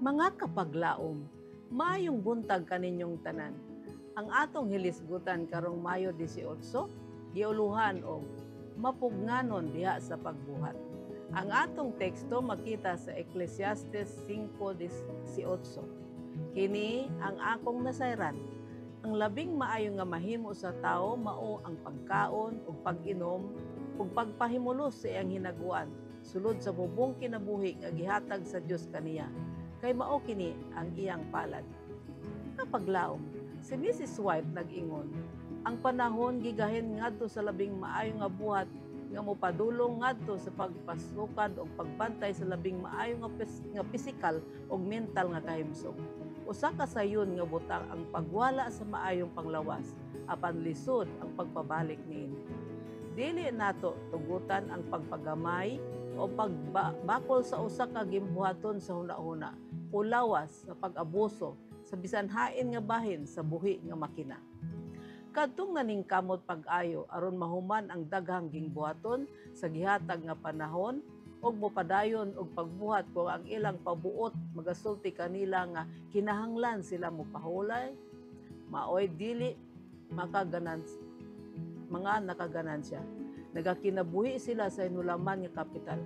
Mga kapaglaom, maayong buntag kaninyong tanan. Ang atong hilisgutan karong Mayo 18, giuluhan og mapugnanon diha sa pagbuhat. Ang atong teksto makita sa Ecclesiastes 5:18. Kini ang akong nasayran. Ang labing maayo nga mahimo sa tao mao ang pagkaon ug pag-inom ug pagpahimulos sa iyang hinaguan sulod sa bubong kinabuhi nga gihatag sa Dios kaniya. Kay mao kini ang iyang palad. Kapaglaom, si Mrs. White nag-ingon, ang panahon gigahin ngadto sa labing maayo nga buhat nga mopadulong ngadto sa pagpasukad o pagbantay sa labing maayo nga pisikal o mental nga kahimsog. Usa ka sayon nga butang ang pagwala sa maayong panglawas, apan lisod ang pagpabalik niini. Dili nato tugutan ang pagpagamay o pagbakol sa usa ka gimbuhaton sa hunahuna o lawas sa pag-abuso sa bisan hain nga bahin sa buhi nga makina. Kadtong naningkamot pag-ayo aron mahuman ang daghang gingbuhaton sa gihatag nga panahon ug mopadayon og pagbuhat kung ang ilang pabuot magasulti kanila nga kinahanglan sila mopahulay, maoy dili mga nakaganansya. Nagakinabuhi sila sa hinulaman nga kapital.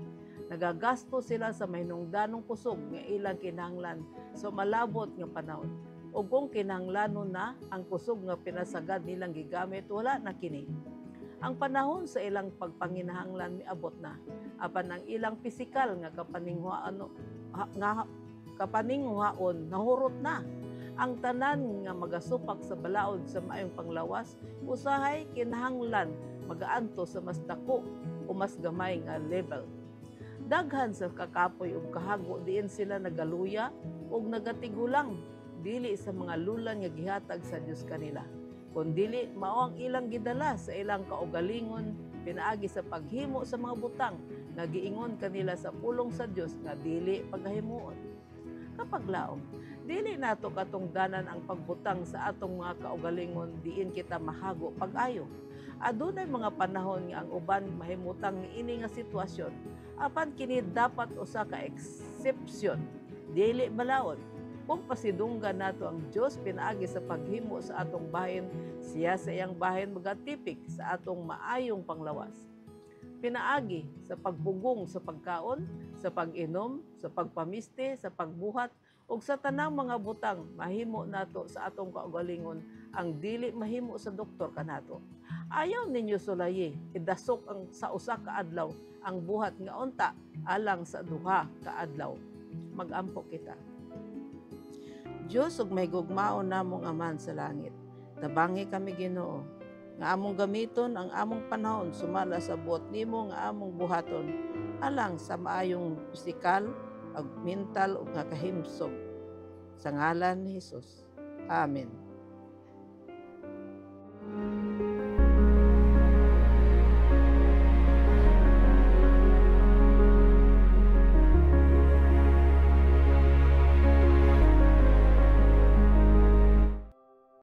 Nagagasto sila sa mahinungdanong kusog nga ilang kinahanglan sa malabot nga panahon. O kung kinahanglanon na ang kusog nga pinasagad nilang gigamit, wala na kini. Ang panahon sa ilang pagpanginahanglan miabot na, apan ang ilang pisikal nga kapaninghuhaon nahurot na. Ang tanan nga magasupak sa balaod sa maayong panglawas, usahay kinahanglan magaanto sa mas dako o mas gamay nga level. Daghan sa kakapoy ug kahago diin sila nagaluya ug nagatigulang dili sa mga lulan nga gihatag sa Dios kanila. Kun dili mao ang ilang gidala sa ilang kaugalingon pinaagi sa paghimo sa mga butang nga giingon kanila sa pulong sa Dios nga dili pagahimuon. Kapaglaom, dili nato katungdanan ang pagbutang sa atong mga kaugalingon diin kita mahago pag-ayo. Adunay mga panahon nga ang uban mahimutang niini nga sitwasyon, apan kini dapat usa ka eksepsyon, dili balaod. Kung pasidunggan nato ang Dios pinaagi sa paghimo sa atong bahin, siya sa iyang bahin magatipik sa atong maayong panglawas. Pinaagi sa pagbugong sa pagkaon, sa pag-inom, sa pagpamiste, sa pagbuhat, ug sa tanang mga butang mahimo nato sa atong kaugalingon ang dili mahimo sa doktor kanato. Ayaw ninyo sulayi, idasok ang sa usa ka adlaw ang buhat nga unta alang sa duha ka adlaw. Mag-ampo kita. Diyos ug may gugmaon namong Aman sa langit. Tabangi kami Ginoo nga among gamiton ang among panahon sumala sa buot nimo nga among buhaton alang sa maayong pisikal ug mental ug nga kahimsog. Sa ngalan ni Hesus. Amen.